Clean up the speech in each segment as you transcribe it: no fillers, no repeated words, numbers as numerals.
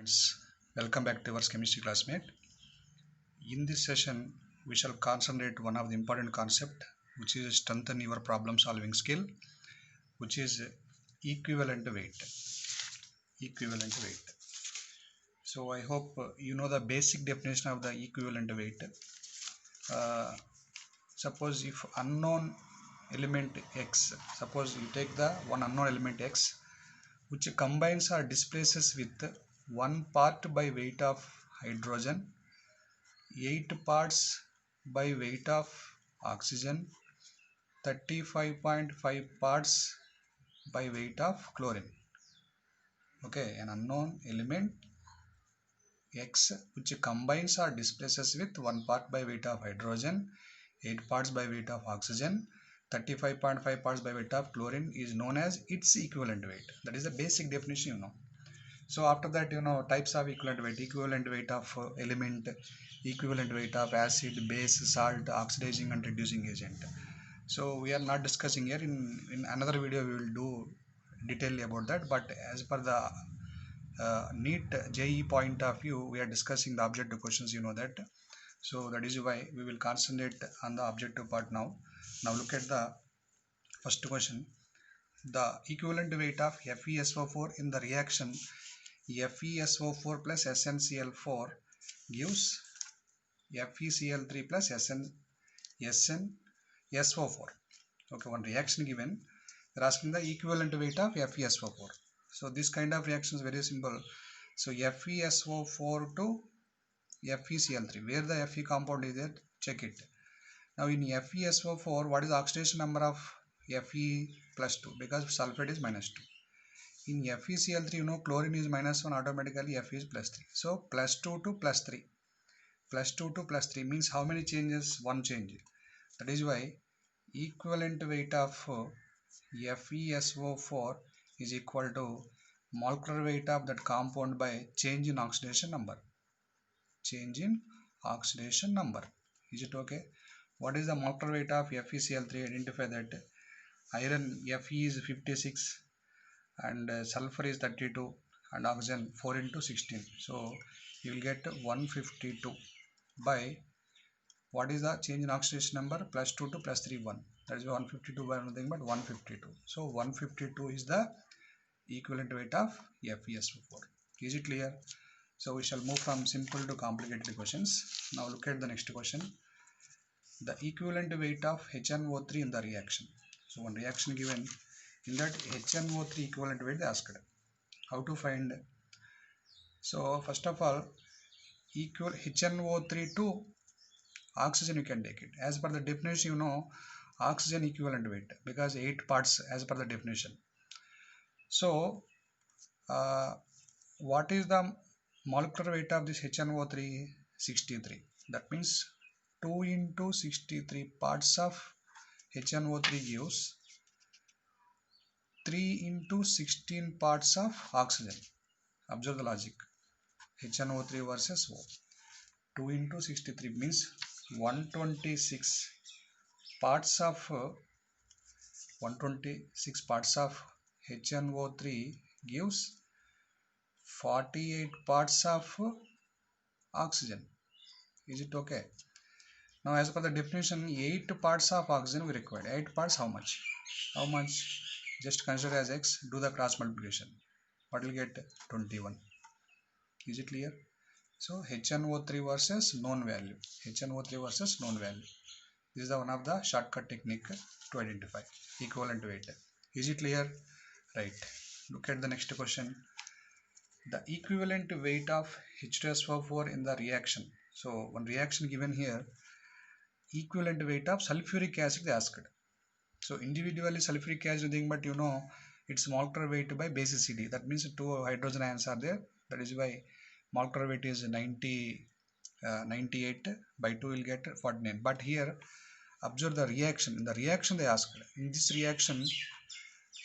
Friends, welcome back to our chemistry classmate. In this session, we shall concentrate one of the important concept, which is strengthen your problem solving skill, which is equivalent weight. Equivalent weight. So I hope you know the basic definition of the equivalent weight. Uh, Suppose if unknown element x, suppose you take the one unknown element x, which combines or displaces with one part by weight of hydrogen, 8 parts by weight of oxygen, 35.5 parts by weight of chlorine. Okay, an unknown element X which combines or displaces with 1 part by weight of hydrogen, 8 parts by weight of oxygen, 35.5 parts by weight of chlorine is known as its equivalent weight. That is the basic definition, you know. So after that, you know, types of equivalent weight of element, equivalent weight of acid, base, salt, oxidizing and reducing agent. So we are not discussing here. In another video we will do detail about that, but as per the NEET JE point of view, we are discussing the objective questions, you know that. So that is why we will concentrate on the objective part now. Now look at the first question. The equivalent weight of FeSO4 in the reaction FeSO4 plus SnCl4 gives FeCl3 plus SnSO4. Okay, one reaction given, they're asking the equivalent weight of FeSO4. So this kind of reaction is very simple. So FeSO4 to FeCl3, where the Fe compound is there, check it. Now in FeSO4, what is the oxidation number of Fe plus 2? Because sulfate is minus 2. In FeCl3, you know, chlorine is minus 1, automatically Fe is plus 3. So plus 2 to plus 3. Plus 2 to plus 3 means how many changes? One change. That is why equivalent weight of FeSO4 is equal to molecular weight of that compound by change in oxidation number. Change in oxidation number. Is it okay? What is the molecular weight of FeCl3? Identify that. Iron Fe is 56 and sulfur is 32 and oxygen 4 into 16. So you will get 152 by what is the change in oxidation number? Plus 2 to plus 3, 1. That is 152 by nothing but 152. So 152 is the equivalent weight of FeSO4. Is it clear? So we shall move from simple to complicated questions. Now look at the next question. The equivalent weight of HNO3 in the reaction. So one reaction given, in that HNO3 equivalent weight they asked. How to find? So first of all, equal HNO3 to oxygen you can take it. As per the definition, you know, oxygen equivalent weight, because 8 parts as per the definition. So what is the molecular weight of this HNO3? 63. That means 2 into 63 parts of HNO3 gives 3 into 16 parts of oxygen. Observe the logic. HNO3 versus O. 2 into 63 means 126 parts of HNO3 gives 48 parts of oxygen. Is it okay? Now as per the definition, 8 parts of oxygen we required. 8 parts how much? How much? Just consider as x, do the cross multiplication. What will get? 21. Is it clear? So HNO3 versus known value. HNO3 versus known value. This is the one of the shortcut technique to identify equivalent weight. Is it clear? Right. Look at the next question. The equivalent weight of H2SO4 in the reaction. So one reaction given here, equivalent weight of sulfuric acid they asked. So individually sulfuric acid thing, but you know its molecular weight by basicity. That means 2 hydrogen ions are there. That is why molecular weight is 98 by 2 will get 49. But here observe the reaction. In the reaction they asked. In this reaction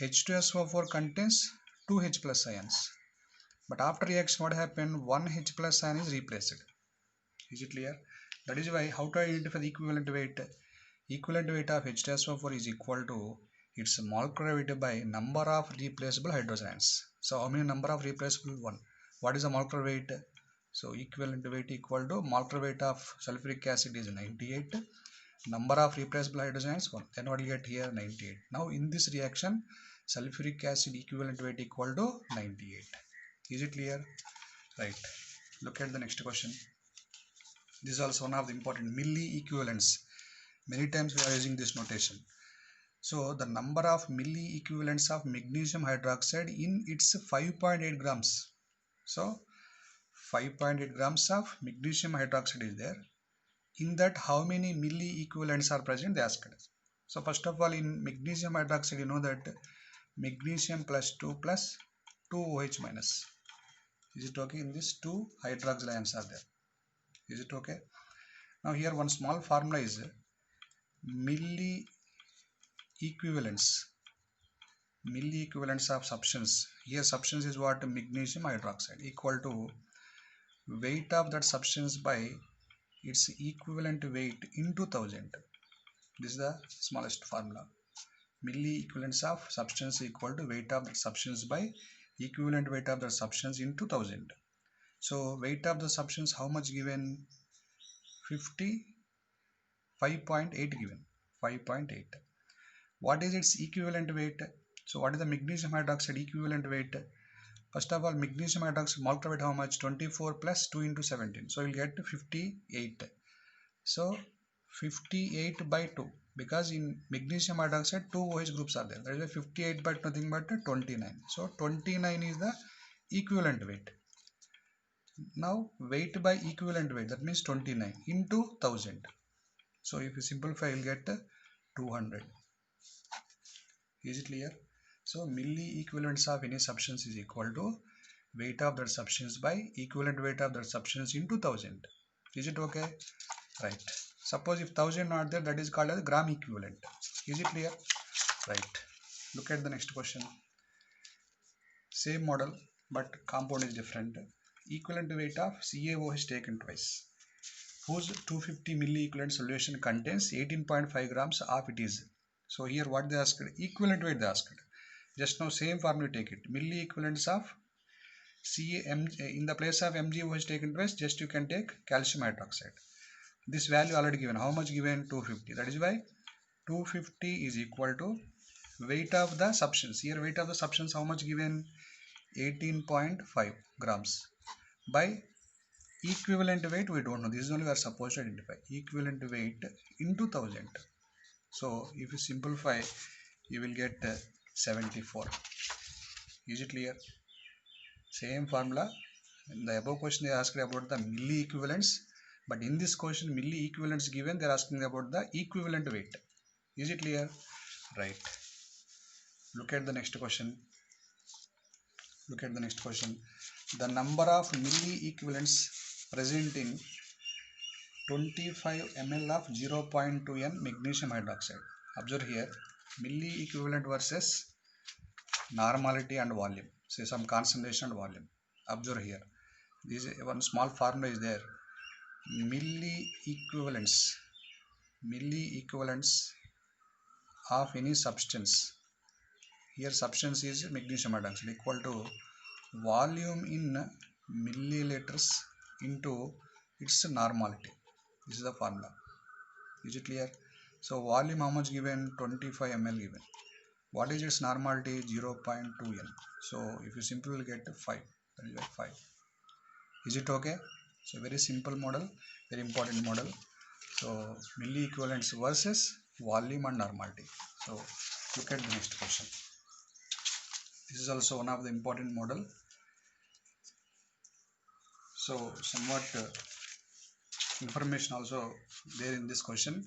H2SO4 contains 2 H plus ions. But after reaction what happened? 1 H plus ion is replaced. Is it clear? That is why how to identify the equivalent weight? Equivalent weight of H2SO4 is equal to its molecular weight by number of replaceable hydrogen ions. So how many number of replaceable? 1. What is the molecular weight? So equivalent weight equal to molecular weight of sulfuric acid is 98. Number of replaceable hydrogens 1. Then what you get here? 98. Now in this reaction, sulfuric acid equivalent weight equal to 98. Is it clear? Right. Look at the next question. This is also one of the important milli equivalents. Many times we are using this notation. So the number of milli equivalents of magnesium hydroxide in its 5.8 grams. So 5.8 grams of magnesium hydroxide is there. In that, how many milli equivalents are present? They asked us. So first of all, in magnesium hydroxide, you know that magnesium plus 2 plus 2 OH minus. Is it okay? In this, 2 hydroxyl ions are there. Is it okay? Now here one small formula is milli equivalents. Milli equivalents of substance. Here substance is what? Magnesium hydroxide equal to weight of that substance by its equivalent weight into 1000. This is the smallest formula. Milli equivalents of substance equal to weight of that substance by equivalent weight of the substance into 1000. So weight of the substance how much given? 55.8 given. 5.8. What is its equivalent weight? So what is the magnesium hydroxide equivalent weight? First of all, magnesium hydroxide molecular weight how much? 24 plus 2 into 17. So you will get 58. So 58 by 2, because in magnesium hydroxide 2 OH groups are there. That is why 58 by nothing but 29. So 29 is the equivalent weight. Now weight by equivalent weight, that means 29 into 1000. So if you simplify, you will get 200. Is it clear? So milli equivalents of any substance is equal to weight of that substance by equivalent weight of that substance into 1000. Is it okay? Right. Suppose if 1000 not there, that is called as gram equivalent. Is it clear? Right. Look at the next question. Same model, but compound is different. Equivalent weight of CaOH taken twice, whose 250 milli equivalent solution contains 18.5 grams of it is. So here what they asked? Equivalent weight they asked. Just now same formula take it. Milli equivalents of CaM in the place of MgOH taken twice, just you can take calcium hydroxide. This value already given. How much given? 250. That is why 250 is equal to weight of the substance. Here weight of the substance how much given? 18.5 grams by equivalent weight we don't know. This is only we are supposed to identify. Equivalent weight into 1000. So if you simplify, you will get 74. Is it clear? Same formula. In the above question they asked about the milli equivalents, but in this question milli equivalents given, they are asking about the equivalent weight. Is it clear? Right. Look at the next question. Look at the next question. The number of milli equivalents present in 25 ml of 0.2 N magnesium hydroxide. Observe here, milli equivalent versus normality and volume. Say some concentration and volume. Observe here. This is one small formula is there. Milli equivalents of any substance. Here substance is magnesium hydroxide equal to volume in milliliters into its normality. This is the formula. Is it clear? So volume how much given? 25 ml given. What is its normality? 0.2 N. So if you simply get 5, that is like 5. Is it okay? So very simple model, very important model. So milli equivalents versus volume and normality. So look at the next question. This is also one of the important model. So somewhat information also there in this question.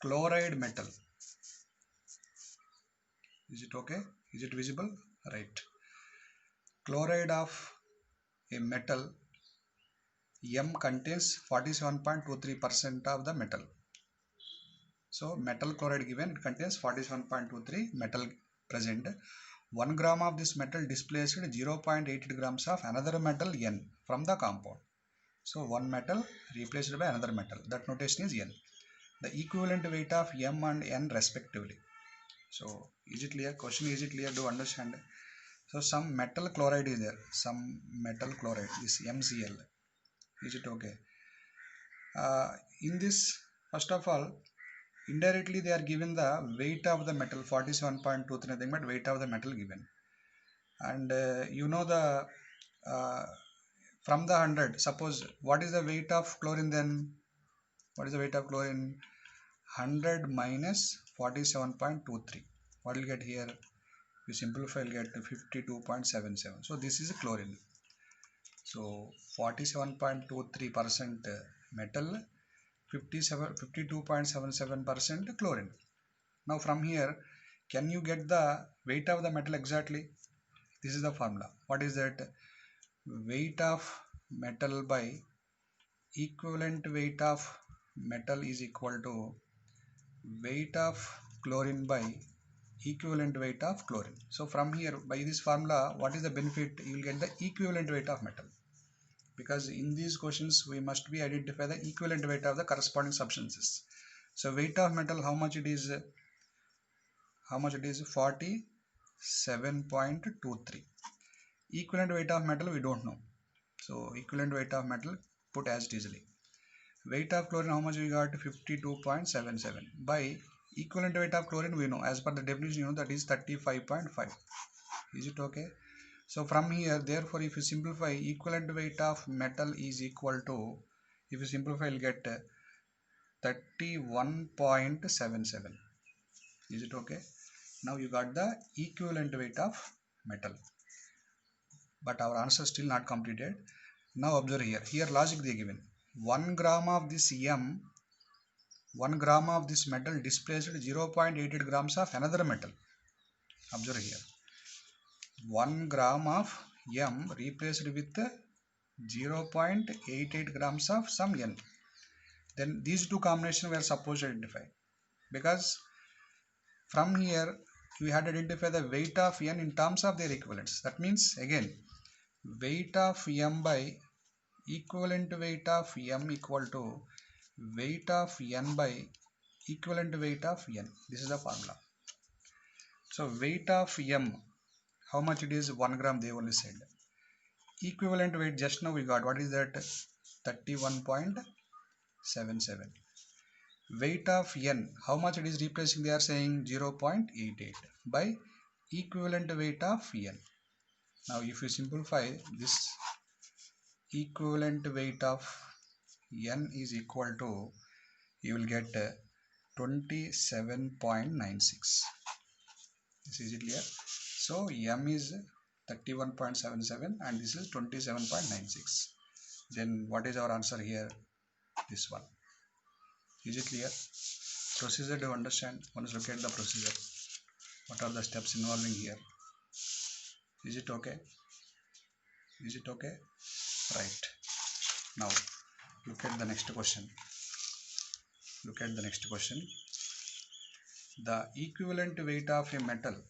Chloride metal. Is it okay? Is it visible? Right. Chloride of a metal M contains 47.23% of the metal. So metal chloride given, it contains 47.23 metal present. 1 gram of this metal displaced 0.88 grams of another metal N from the compound. So one metal replaced by another metal. That notation is N. The equivalent weight of M and N respectively. So is it clear? Question, is it clear? Do you understand? So some metal chloride is there, some metal chloride is MCl. Is it okay? In this, first of all, indirectly they are given the weight of the metal 47.23, nothing but weight of the metal given. And you know the from the 100, suppose what is the weight of chlorine then? What is the weight of chlorine? 100 minus 47.23. What will get here? You simplify, will get 52.77. So this is chlorine. So 47.23% metal, 52.77% chlorine. Now from here, can you get the weight of the metal exactly? This is the formula. What is that? Weight of metal by equivalent weight of metal is equal to weight of chlorine by equivalent weight of chlorine. So from here, by this formula, what is the benefit? You will get the equivalent weight of metal, because in these questions we must be identify the equivalent weight of the corresponding substances. So weight of metal, how much it is? 47.23. Equivalent weight of metal we don't know, so equivalent weight of metal put as it easily. Weight of chlorine, how much we got? 52.77. By equivalent weight of chlorine we know, as per the definition, you know, that is 35.5. Is it okay? So from here, therefore, if you simplify, equivalent weight of metal is equal to, if you simplify, you'll get 31.77. Is it okay? Now you got the equivalent weight of metal, but our answer still not completed. Now observe here. Here logic they given. 1 gram of this 1 gram of this metal displaced 0.88 grams of another metal. Observe here. 1 gram of M replaced with 0.88 grams of some N. Then these two combinations were supposed to identify, because from here we had to identify the weight of N in terms of their equivalents. That means again, weight of M by equivalent weight of M equal to weight of N by equivalent weight of N. This is the formula. So weight of M, how much it is? 1 gram they only said. Equivalent weight just now we got, what is that? 31.77. Weight of N, how much it is replacing? They are saying 0.88 by equivalent weight of N. Now if you simplify this, equivalent weight of N is equal to, you will get 27.96. This is it clear? So M is 31.77 and this is 27.96. Then what is our answer here? This one. Is it clear? Procedure to understand. Once look at the procedure. What are the steps involving here? Is it okay? Is it okay? Right. Now look at the next question. Look at the next question. The equivalent weight of a metal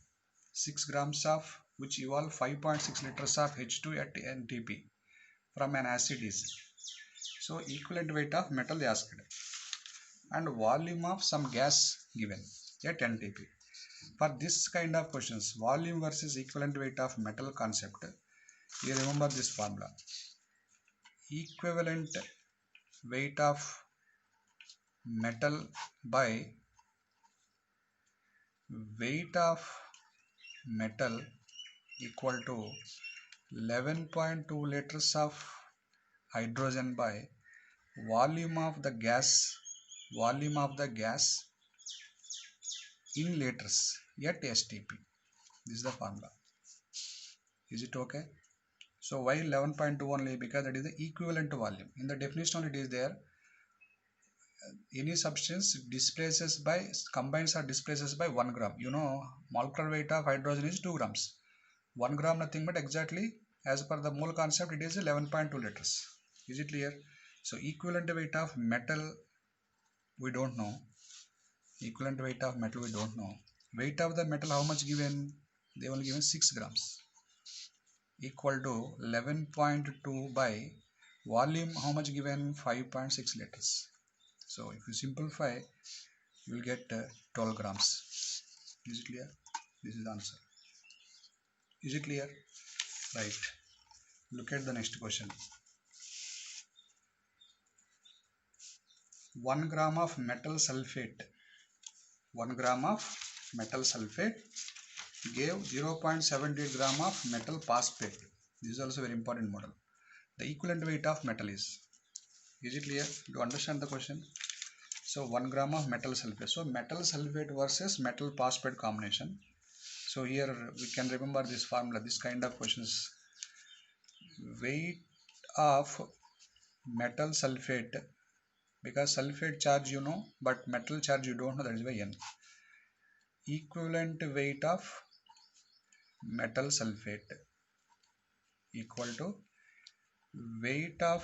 6 grams of which evolve 5.6 liters of H2 at NTP from an acid is. So equivalent weight of metal they asked, and volume of some gas given at NTP. For this kind of questions, volume versus equivalent weight of metal concept, you remember this formula. Equivalent weight of metal by weight of metal equal to 11.2 liters of hydrogen by volume of the gas in liters at STP. This is the formula. Is it okay? So why 11.2 only? Because that is the equivalent volume. In the definition only it is there. Any substance displaces by, combines or displaces by 1 gram. You know, molecular weight of hydrogen is 2 grams. 1 gram nothing but exactly as per the mole concept it is 11.2 liters. Is it clear? So equivalent weight of metal we don't know. Equivalent weight of metal we don't know. Weight of the metal how much given? They only given 6 grams. Equal to 11.2 by volume how much given? 5.6 liters. So if you simplify, you will get 12 grams. Is it clear? This is the answer. Is it clear? Right. Look at the next question. 1 gram of metal sulfate. 1 gram of metal sulfate gave 0.78 gram of metal phosphate. This is also very important model. The equivalent weight of metal is. Is it clear? Do you understand the question? So 1 gram of metal sulfate. So metal sulfate versus metal phosphate combination. So here we can remember this formula. This kind of questions. Weight of metal sulfate, because sulfate charge you know, but metal charge you don't know, that is by N. Equivalent weight of metal sulfate equal to weight of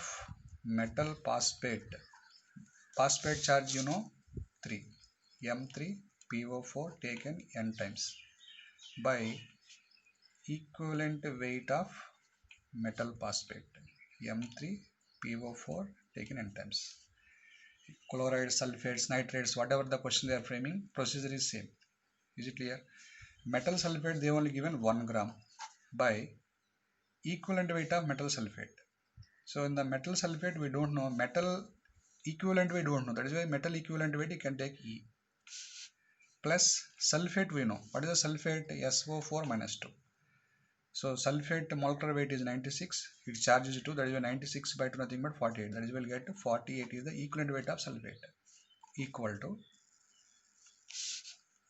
metal phosphate. Phosphate charge you know 3, M3PO4 taken N times by equivalent weight of metal phosphate, M3PO4 taken N times. Chlorides, sulfates, nitrates, whatever the question they are framing, procedure is same. Is it clear? Metal sulfate they only given 1 gram by equivalent weight of metal sulfate. So in the metal sulfate we don't know, metal equivalent we don't know, that is why metal equivalent weight you can take E. Plus sulfate we know. What is the sulfate? SO4 minus 2. So sulfate molecular weight is 96, its charge is 2, that is why 96 by 2 nothing but 48, that is why we'll get 48 is the equivalent weight of sulfate, equal to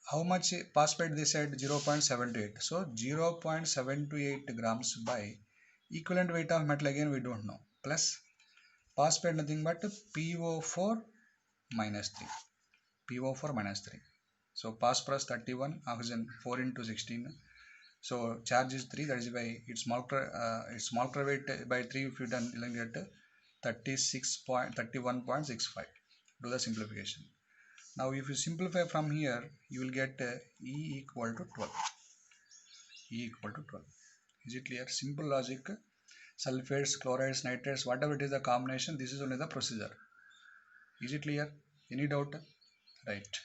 how much phosphate they said 0.78. So 0.728 grams by equivalent weight of metal again we don't know, plus phosphate nothing but PO4 minus 3. PO4 minus 3. So phosphorus 31, oxygen 4 into 16. So charge is 3, that is why its molecular weight by 3 if you done you'll get 31.65. Do the simplification. Now if you simplify from here, you will get E equal to 12. E equal to 12. Is it clear? Simple logic. Sulfates, chlorides, nitrates, whatever it is the combination, this is only the procedure. Is it clear? Any doubt? Right.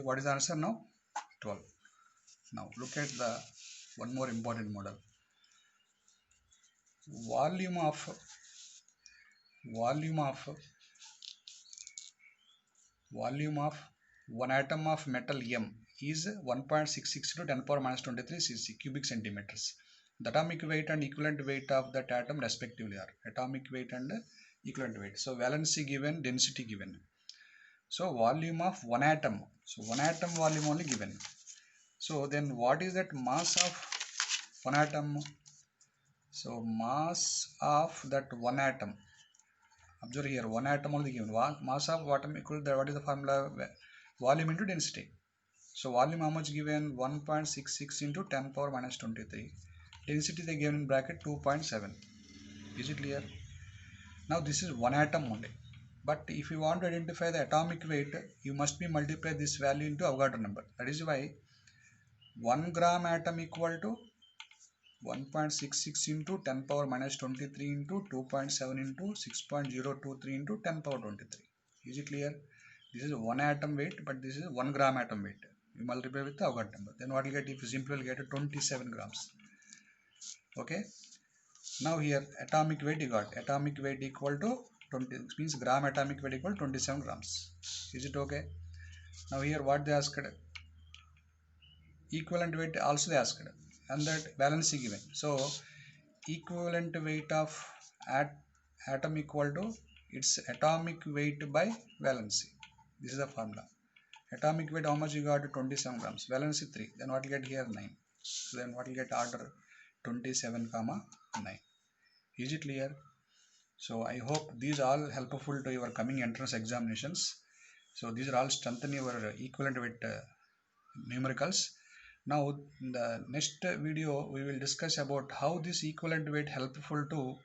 What is the answer now? 12. Now look at the one more important model. Volume of one atom of metal M is 1.66 to 10 power minus 23 cc cubic centimeters. The atomic weight and equivalent weight of that atom respectively are atomic weight and equivalent weight. So valency given, density given. So volume of one atom. So one atom volume only given. So then what is that mass of one atom? So mass of that one atom. Observe here, one atom only given. Mass of what atom equal to what is the formula? Volume into density. So volume how much given? 1.66 into 10 power minus 23. Density they given in bracket 2.7. Is it clear? Now this is one atom only. But if you want to identify the atomic weight, you must be multiply this value into Avogadro number. That is why 1 gram atom equal to 1.66 into 10 power minus 23 into 2.7 into 6.023 into 10 power 23. Is it clear? This is one atom weight, but this is 1 gram atom weight. You multiply with the Avogadro number. Then what you get? If you simply will get 27 grams. Okay. Now here atomic weight you got. Atomic weight equal to 20, means gram atomic weight equal to 27 grams. Is it okay? Now here what they asked? Equivalent weight also they asked, and that valency given. So equivalent weight of atom equal to its atomic weight by valency. This is the formula. Atomic weight how much you got? 27 grams. Valency 3. Then what will get here? 9. So then what will get? Order 27, 9. Is it clear? So I hope these are all helpful to your coming entrance examinations. So these are all strengthen your equivalent weight numericals. Now in the next video we will discuss about how this equivalent weight helpful to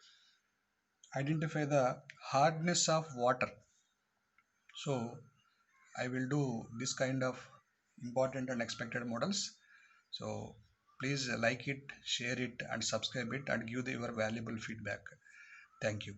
identify the hardness of water. So I will do this kind of important and expected models. So please like it, share it and subscribe it and give your valuable feedback. Thank you.